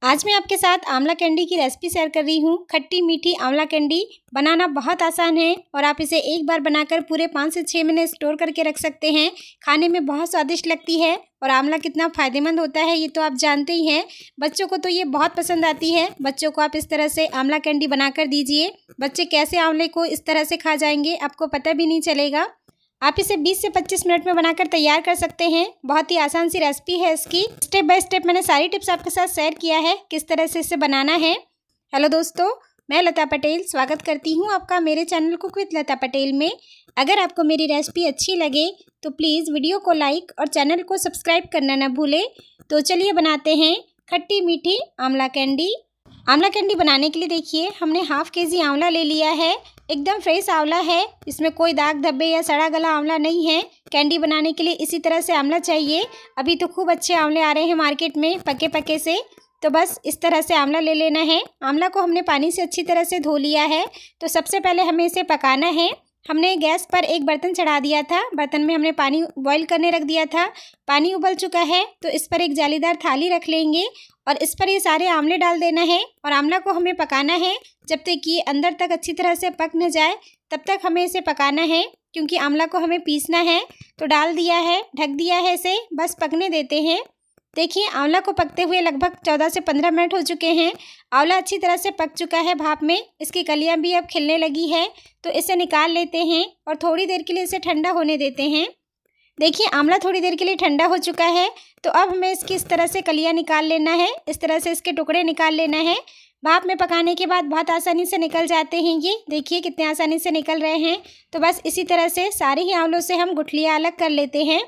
आज मैं आपके साथ आंवला कैंडी की रेसिपी शेयर कर रही हूँ। खट्टी मीठी आंवला कैंडी बनाना बहुत आसान है और आप इसे एक बार बनाकर पूरे 5 से 6 महीने स्टोर करके रख सकते हैं। खाने में बहुत स्वादिष्ट लगती है और आंवला कितना फ़ायदेमंद होता है ये तो आप जानते ही हैं। बच्चों को तो ये बहुत पसंद आती है। बच्चों को आप इस तरह से आंवला कैंडी बनाकर दीजिए, बच्चे कैसे आंवले को इस तरह से खा जाएंगे आपको पता भी नहीं चलेगा। आप इसे 20 से 25 मिनट में बनाकर तैयार कर सकते हैं। बहुत ही आसान सी रेसिपी है इसकी। स्टेप बाय स्टेप मैंने सारी टिप्स आपके साथ शेयर किया है किस तरह से इसे बनाना है। हेलो दोस्तों, मैं लता पटेल स्वागत करती हूँ आपका मेरे चैनल कुक विद लता पटेल में। अगर आपको मेरी रेसिपी अच्छी लगे तो प्लीज़ वीडियो को लाइक और चैनल को सब्सक्राइब करना न भूलें। तो चलिए बनाते हैं खट्टी मीठी आंवला कैंडी। आंवला कैंडी बनाने के लिए देखिए हमने हाफ केजी आंवला ले लिया है। एकदम फ्रेश आंवला है, इसमें कोई दाग धब्बे या सड़ा गला आंवला नहीं है। कैंडी बनाने के लिए इसी तरह से आंवला चाहिए। अभी तो खूब अच्छे आंवले आ रहे हैं मार्केट में पके पके से, तो बस इस तरह से आंवला ले लेना है। आंवला को हमने पानी से अच्छी तरह से धो लिया है। तो सबसे पहले हमें इसे पकाना है। हमने गैस पर एक बर्तन चढ़ा दिया था, बर्तन में हमने पानी बॉईल करने रख दिया था। पानी उबल चुका है तो इस पर एक जालीदार थाली रख लेंगे और इस पर ये सारे आंवले डाल देना है और आंवला को हमें पकाना है जब तक ये अंदर तक अच्छी तरह से पक न जाए, तब तक हमें इसे पकाना है क्योंकि आंवला को हमें पीसना है। तो डाल दिया है, ढक दिया है, इसे बस पकने देते हैं। देखिए आंवला को पकते हुए लगभग 14 से 15 मिनट हो चुके हैं। आंवला अच्छी तरह से पक चुका है भाप में, इसकी कलियां भी अब खिलने लगी है। तो इसे निकाल लेते हैं और थोड़ी देर के लिए इसे ठंडा होने देते हैं। देखिए आंवला थोड़ी देर के लिए ठंडा हो चुका है। तो अब हमें इसकी इस तरह से कलियां निकाल लेना है, इस तरह से इसके टुकड़े निकाल लेना है। भाप में पकाने के बाद बहुत आसानी से निकल जाते हैं ये, देखिए कितने आसानी से निकल रहे हैं। तो बस इसी तरह से सारे ही आंवलों से हम गुठलियाँ अलग कर लेते हैं।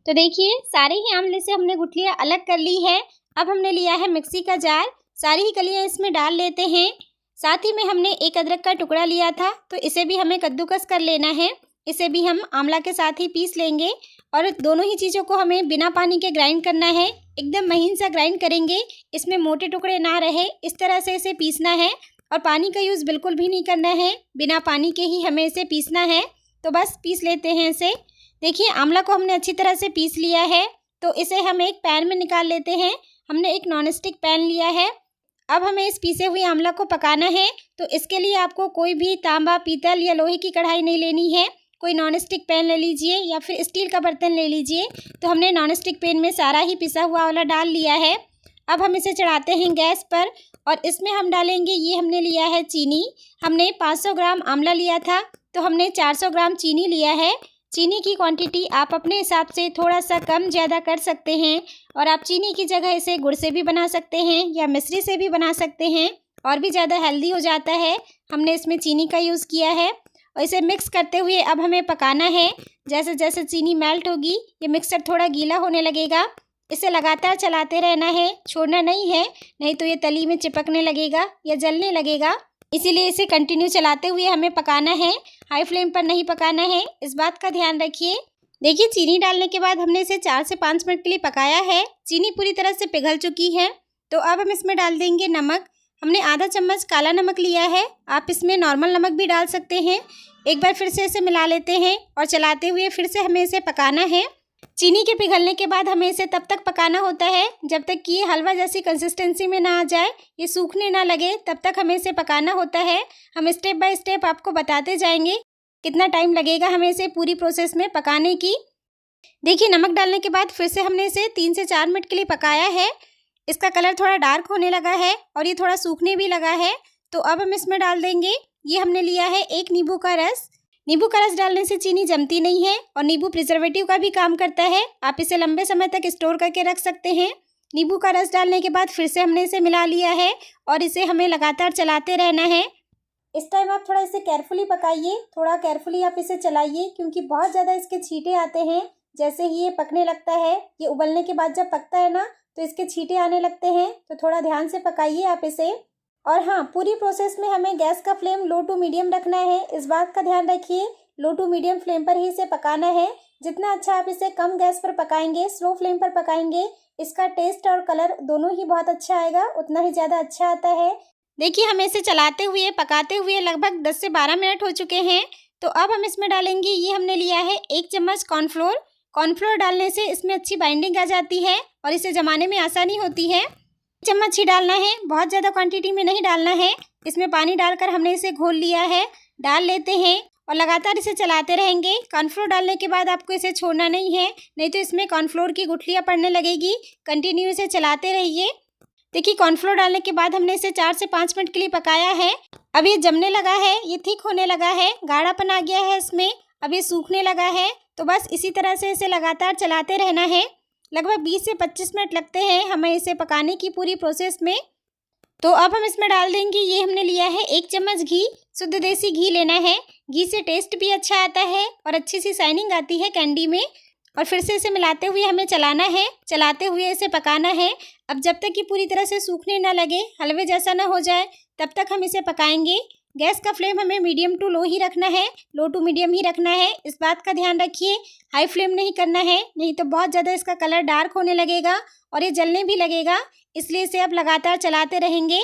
तो देखिए सारे ही आंवले से हमने गुठलियाँ अलग कर ली है। अब हमने लिया है मिक्सी का जार, सारी ही कलियाँ इसमें डाल लेते हैं। साथ ही में हमने एक अदरक का टुकड़ा लिया था तो इसे भी हमें कद्दूकस कर लेना है। इसे भी हम आंवला के साथ ही पीस लेंगे और दोनों ही चीज़ों को हमें बिना पानी के ग्राइंड करना है। एकदम महीन सा ग्राइंड करेंगे, इसमें मोटे टुकड़े ना रहे, इस तरह से इसे पीसना है और पानी का यूज़ बिल्कुल भी नहीं करना है, बिना पानी के ही हमें इसे पीसना है। तो बस पीस लेते हैं इसे। देखिए आंवला को हमने अच्छी तरह से पीस लिया है। तो इसे हम एक पैन में निकाल लेते हैं। हमने एक नॉन स्टिक पैन लिया है। अब हमें इस पीसे हुए आंवला को पकाना है। तो इसके लिए आपको कोई भी तांबा, पीतल या लोहे की कढ़ाई नहीं लेनी है, कोई नॉन स्टिक पैन ले लीजिए या फिर स्टील का बर्तन ले लीजिए। तो हमने नॉन स्टिक पैन में सारा ही पिसा हुआ आंवला डाल लिया है। अब हम इसे चढ़ाते हैं गैस पर और इसमें हम डालेंगे, ये हमने लिया है चीनी। हमने 500 ग्राम आंवला लिया था तो हमने 400 ग्राम चीनी लिया है। चीनी की क्वांटिटी आप अपने हिसाब से थोड़ा सा कम ज़्यादा कर सकते हैं और आप चीनी की जगह इसे गुड़ से भी बना सकते हैं या मिश्री से भी बना सकते हैं और भी ज़्यादा हेल्दी हो जाता है। हमने इसमें चीनी का यूज़ किया है और इसे मिक्स करते हुए अब हमें पकाना है। जैसे जैसे चीनी मेल्ट होगी ये मिक्सर थोड़ा गीला होने लगेगा। इसे लगातार चलाते रहना है, छोड़ना नहीं है, नहीं तो ये तली में चिपकने लगेगा या जलने लगेगा। इसीलिए इसे कंटिन्यू चलाते हुए हमें पकाना है, हाई फ्लेम पर नहीं पकाना है, इस बात का ध्यान रखिए। देखिए चीनी डालने के बाद हमने इसे 4 से 5 मिनट के लिए पकाया है। चीनी पूरी तरह से पिघल चुकी है। तो अब हम इसमें डाल देंगे नमक। हमने आधा चम्मच काला नमक लिया है, आप इसमें नॉर्मल नमक भी डाल सकते हैं। एक बार फिर से इसे मिला लेते हैं और चलाते हुए फिर से हमें इसे पकाना है। चीनी के पिघलने के बाद हमें इसे तब तक पकाना होता है जब तक कि ये हलवा जैसी कंसिस्टेंसी में ना आ जाए, ये सूखने ना लगे, तब तक हमें इसे पकाना होता है। हम स्टेप बाय स्टेप आपको बताते जाएंगे कितना टाइम लगेगा हमें इसे पूरी प्रोसेस में पकाने की। देखिए नमक डालने के बाद फिर से हमने इसे 3 से 4 मिनट के लिए पकाया है। इसका कलर थोड़ा डार्क होने लगा है और ये थोड़ा सूखने भी लगा है। तो अब हम इसमें डाल देंगे, ये हमने लिया है 1 नींबू का रस। नींबू का रस डालने से चीनी जमती नहीं है और नींबू प्रिजर्वेटिव का भी काम करता है, आप इसे लंबे समय तक स्टोर करके रख सकते हैं। नींबू का रस डालने के बाद फिर से हमने इसे मिला लिया है और इसे हमें लगातार चलाते रहना है। इस टाइम आप थोड़ा इसे केयरफुली पकाइए, थोड़ा केयरफुली आप इसे चलाइए क्योंकि बहुत ज़्यादा इसके छींटे आते हैं। जैसे ही ये पकने लगता है, ये उबलने के बाद जब पकता है ना तो इसके छींटे आने लगते हैं। तो थोड़ा ध्यान से पकाइए आप इसे। और हाँ, पूरी प्रोसेस में हमें गैस का फ्लेम लो टू मीडियम रखना है, इस बात का ध्यान रखिए। लो टू मीडियम फ्लेम पर ही इसे पकाना है। जितना अच्छा आप इसे कम गैस पर पकाएंगे, स्लो फ्लेम पर पकाएंगे, इसका टेस्ट और कलर दोनों ही बहुत अच्छा आएगा, उतना ही ज़्यादा अच्छा आता है। देखिए हमें इसे चलाते हुए पकाते हुए लगभग 10 से 12 मिनट हो चुके हैं। तो अब हम इसमें डालेंगे, ये हमने लिया है 1 चम्मच कॉर्नफ्लोर। कॉर्नफ्लोर डालने से इसमें अच्छी बाइंडिंग आ जाती है और इसे जमाने में आसानी होती है। चम्मच ही डालना है, बहुत ज़्यादा क्वांटिटी में नहीं डालना है। इसमें पानी डालकर हमने इसे घोल लिया है। डाल लेते हैं और लगातार इसे चलाते रहेंगे। कॉर्नफ्लोर डालने के बाद आपको इसे छोड़ना नहीं है, नहीं तो इसमें कॉर्नफ्लोर की गुठलियाँ पड़ने लगेगी। कंटिन्यू इसे चलाते रहिए। देखिए कॉर्नफ्लोर डालने के बाद हमने इसे 4 से 5 मिनट के लिए पकाया है। अब ये जमने लगा है, ये थिक होने लगा है, गाढ़ापन आ गया है इसमें। अब ये सूखने लगा है, तो बस इसी तरह से इसे लगातार चलाते रहना है। लगभग 20 से 25 मिनट लगते हैं हमें इसे पकाने की पूरी प्रोसेस में। तो अब हम इसमें डाल देंगे, ये हमने लिया है 1 चम्मच घी। शुद्ध देसी घी लेना है, घी से टेस्ट भी अच्छा आता है और अच्छी सी शाइनिंग आती है कैंडी में। और फिर से इसे मिलाते हुए हमें चलाना है, चलाते हुए इसे पकाना है। अब जब तक कि पूरी तरह से सूखने ना लगे, हलवे जैसा ना हो जाए, तब तक हम इसे पकाएंगे। गैस का फ्लेम हमें मीडियम टू लो ही रखना है, लो टू मीडियम ही रखना है। इस बात का ध्यान रखिए, हाई फ्लेम नहीं करना है, नहीं तो बहुत ज़्यादा इसका कलर डार्क होने लगेगा और ये जलने भी लगेगा। इसलिए इसे अब लगातार चलाते रहेंगे।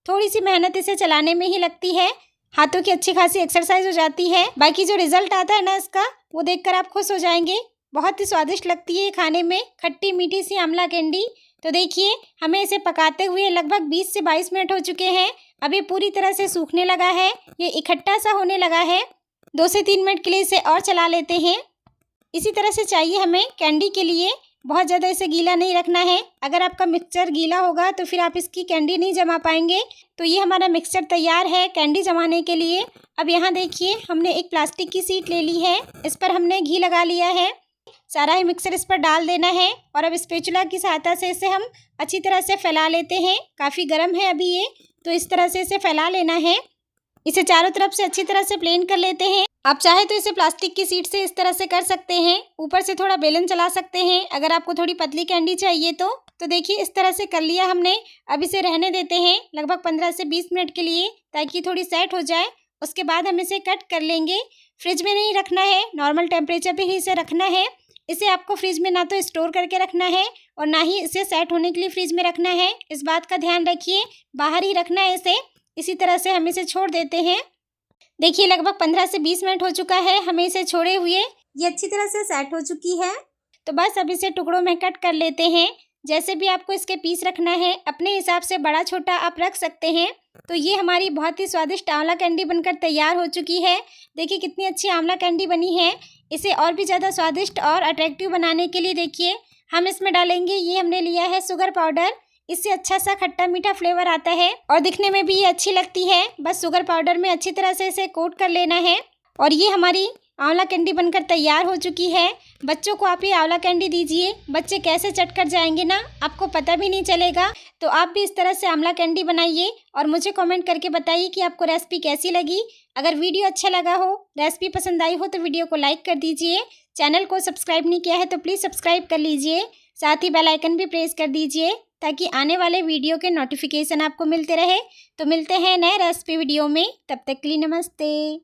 थोड़ी सी मेहनत इसे चलाने में ही लगती है, हाथों की अच्छी खासी एक्सरसाइज हो जाती है। बाकी जो रिजल्ट आता है ना इसका, वो देखकर आप खुश हो जाएंगे। बहुत ही स्वादिष्ट लगती है ये खाने में, खट्टी मीठी सी आंवला कैंडी। तो देखिए हमें इसे पकाते हुए लगभग 20 से 22 मिनट हो चुके हैं। अब ये पूरी तरह से सूखने लगा है, ये इकट्ठा सा होने लगा है। 2 से 3 मिनट के लिए इसे और चला लेते हैं। इसी तरह से चाहिए हमें कैंडी के लिए, बहुत ज़्यादा इसे गीला नहीं रखना है। अगर आपका मिक्सचर गीला होगा तो फिर आप इसकी कैंडी नहीं जमा पाएंगे। तो ये हमारा मिक्सचर तैयार है कैंडी जमाने के लिए। अब यहाँ देखिए हमने एक प्लास्टिक की शीट ले ली है, इस पर हमने घी लगा लिया है। सारा ही मिक्सर इस पर डाल देना है और अब स्पैचुला की सहायता से इसे हम अच्छी तरह से फैला लेते हैं। काफ़ी गर्म है अभी ये, तो इस तरह से इसे फैला लेना है। इसे चारों तरफ से अच्छी तरह से प्लेन कर लेते हैं। आप चाहे तो इसे प्लास्टिक की शीट से इस तरह से कर सकते हैं, ऊपर से थोड़ा बेलन चला सकते हैं अगर आपको थोड़ी पतली कैंडी चाहिए तो देखिए इस तरह से कर लिया हमने। अब इसे रहने देते हैं लगभग 15 से 20 मिनट के लिए, ताकि थोड़ी सेट हो जाए। उसके बाद हम इसे कट कर लेंगे। फ्रिज में नहीं रखना है, नॉर्मल टेम्परेचर पे ही इसे रखना है। इसे आपको फ्रिज में ना तो स्टोर करके रखना है और ना ही इसे सेट होने के लिए फ्रिज में रखना है। इस बात का ध्यान रखिए, बाहर ही रखना है इसे। इसी तरह से हम इसे छोड़ देते हैं। देखिए लगभग 15 से 20 मिनट हो चुका है हमें इसे छोड़े हुए, ये अच्छी तरह से सेट हो चुकी है। तो बस अब इसे टुकड़ों में कट कर लेते हैं। जैसे भी आपको इसके पीस रखना है, अपने हिसाब से बड़ा छोटा आप रख सकते हैं। तो ये हमारी बहुत ही स्वादिष्ट आंवला कैंडी बनकर तैयार हो चुकी है। देखिए कितनी अच्छी आंवला कैंडी बनी है। इसे और भी ज़्यादा स्वादिष्ट और अट्रैक्टिव बनाने के लिए देखिए हम इसमें डालेंगे, ये हमने लिया है शुगर पाउडर। इससे अच्छा सा खट्टा मीठा फ्लेवर आता है और दिखने में भी ये अच्छी लगती है। बस शुगर पाउडर में अच्छी तरह से इसे कोट कर लेना है और ये हमारी आंवला कैंडी बनकर तैयार हो चुकी है। बच्चों को आप ये आंवला कैंडी दीजिए, बच्चे कैसे चट कर जाएंगे ना, आपको पता भी नहीं चलेगा। तो आप भी इस तरह से आंवला कैंडी बनाइए और मुझे कमेंट करके बताइए कि आपको रेसिपी कैसी लगी। अगर वीडियो अच्छा लगा हो, रेसिपी पसंद आई हो तो वीडियो को लाइक कर दीजिए। चैनल को सब्सक्राइब नहीं किया है तो प्लीज़ सब्सक्राइब कर लीजिए। साथ ही बेल आइकन भी प्रेस कर दीजिए ताकि आने वाले वीडियो के नोटिफिकेशन आपको मिलते रहे। तो मिलते हैं नए रेसिपी वीडियो में, तब तक के लिए नमस्ते।